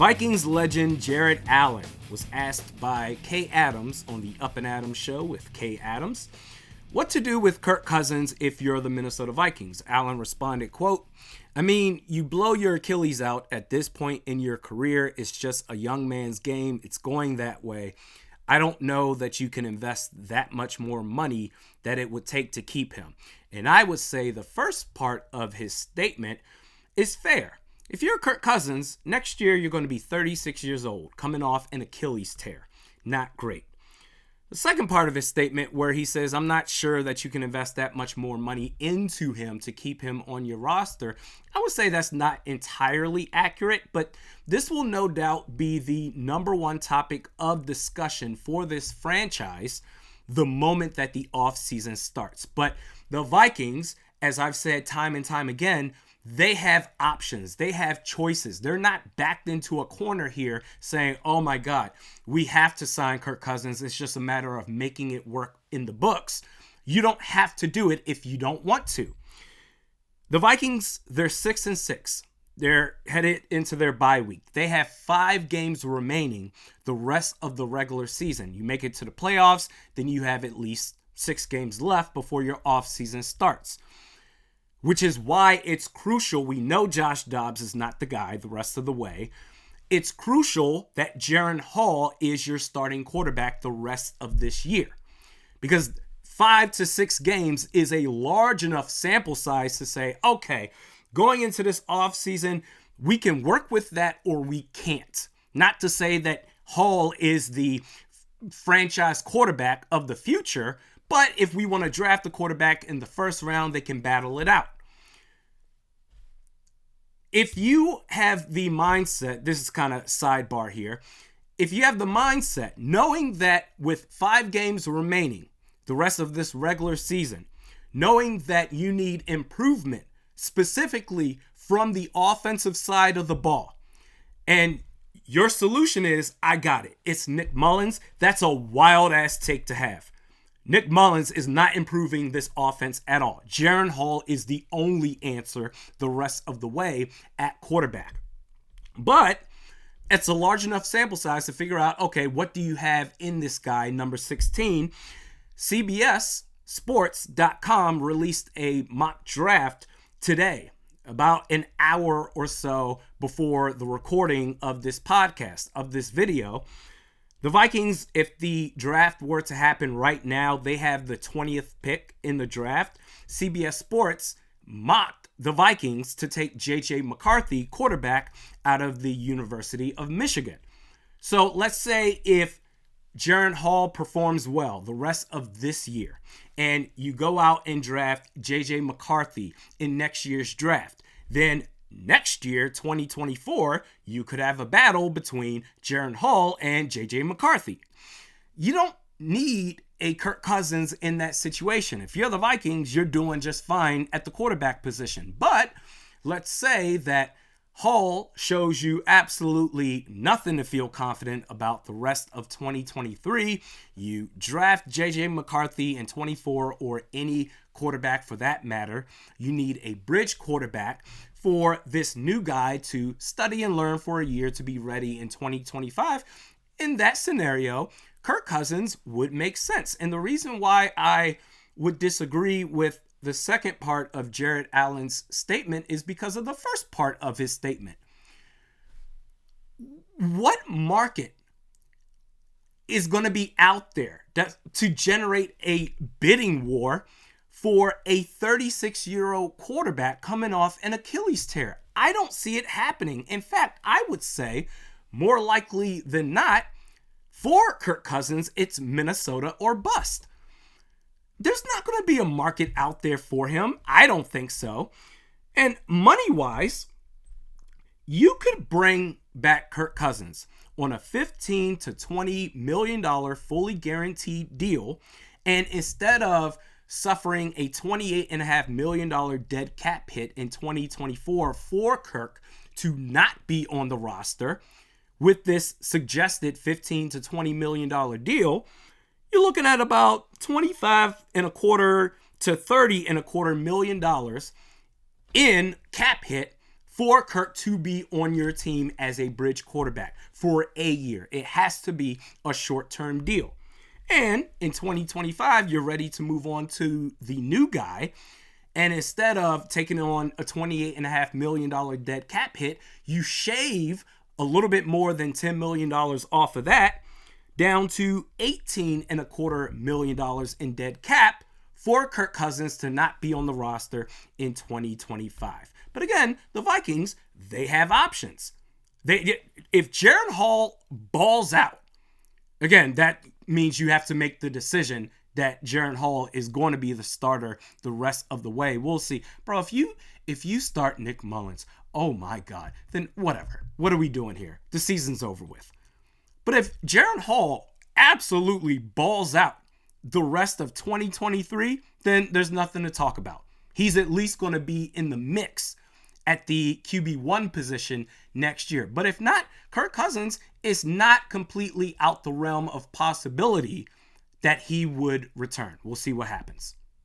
Vikings legend Jared Allen was asked by Kay Adams on the Up and Adams show with Kay Adams what to do with Kirk Cousins if you're the Minnesota Vikings. Allen responded, quote, "I mean, you blow your Achilles out at this point in your career. It's just a young man's game. It's going that way. I don't know that you can invest that much more money that it would take to keep him." And I would say the first part of his statement is fair. If you're Kirk Cousins, next year you're going to be 36 years old, coming off an Achilles tear. Not great. The second part of his statement where he says, "I'm not sure that you can invest that much more money into him to keep him on your roster," I would say that's not entirely accurate, but this will no doubt be the number one topic of discussion for this franchise the moment that the offseason starts. But the Vikings, as I've said time and time again, they have options. They have choices. They're not backed into a corner here saying, "Oh my God, we have to sign Kirk Cousins. It's just a matter of making it work in the books." You don't have to do it if you don't want to. The Vikings, they're 6-6. They're headed into their bye week. They have 5 games remaining the rest of the regular season. You make it to the playoffs, then you have at least 6 games left before your offseason starts. Which is why it's crucial. We know Josh Dobbs is not the guy the rest of the way. It's crucial that Jaren Hall is your starting quarterback the rest of this year. Because 5 to 6 games is a large enough sample size to say, okay, going into this offseason, we can work with that or we can't. Not to say that Hall is the franchise quarterback of the future, but if we want to draft a quarterback in the first round, they can battle it out. If you have the mindset, this is kind of sidebar here. If you have the mindset, knowing that with 5 games remaining, the rest of this regular season, knowing that you need improvement, specifically from the offensive side of the ball, and your solution is, I got it. It's Nick Mullins. That's a wild ass take to have. Nick Mullins is not improving this offense at all. Jaren Hall is the only answer the rest of the way at quarterback. But it's a large enough sample size to figure out, okay, what do you have in this guy, number 16? CBSSports.com released a mock draft today, about an hour or so before the recording of this podcast, of this video. The Vikings, if the draft were to happen right now, they have the 20th pick in the draft. CBS Sports mocked the Vikings to take J.J. McCarthy, quarterback out of the University of Michigan. So let's say if Jaren Hall performs well the rest of this year, and you go out and draft J.J. McCarthy in next year's draft, then next year, 2024, you could have a battle between Jaren Hall and J.J. McCarthy. You don't need a Kirk Cousins in that situation. If you're the Vikings, you're doing just fine at the quarterback position. But let's say that Hall shows you absolutely nothing to feel confident about the rest of 2023. You draft J.J. McCarthy in 24 or any quarterback for that matter. You need a bridge quarterback for this new guy to study and learn for a year to be ready in 2025. In that scenario, Kirk Cousins would make sense. And the reason why I would disagree with the second part of Jared Allen's statement is because of the first part of his statement. What market is going to be out there to generate a bidding war for a 36-year-old quarterback coming off an Achilles tear? I don't see it happening. In fact, I would say more likely than not, for Kirk Cousins, it's Minnesota or bust. There's not going to be a market out there for him. I don't think so. And money-wise, you could bring back Kirk Cousins on a $15 to $20 million fully guaranteed deal, and instead of suffering a $28.5 million dead cap hit in 2024 for Kirk to not be on the roster with this suggested $15 to $20 million deal, you're looking at about $25.25 to $30.25 million in cap hit for Kirk to be on your team as a bridge quarterback for a year. It has to be a short-term deal. And in 2025, you're ready to move on to the new guy. And instead of taking on a $28.5 million dead cap hit, you shave a little bit more than $10 million off of that, down to $18.25 million in dead cap for Kirk Cousins to not be on the roster in 2025. But again, the Vikings, they have options. If Jaren Hall balls out, again, that means you have to make the decision that Jaren Hall is going to be the starter the rest of the way. We'll see. Bro, if you start Nick Mullins, oh my God, then whatever. What are we doing here? The season's over with. But if Jaren Hall absolutely balls out the rest of 2023, then there's nothing to talk about. He's at least going to be in the mix at the QB1 position next year. But if not, Kirk Cousins is not completely out the realm of possibility that he would return. We'll see what happens.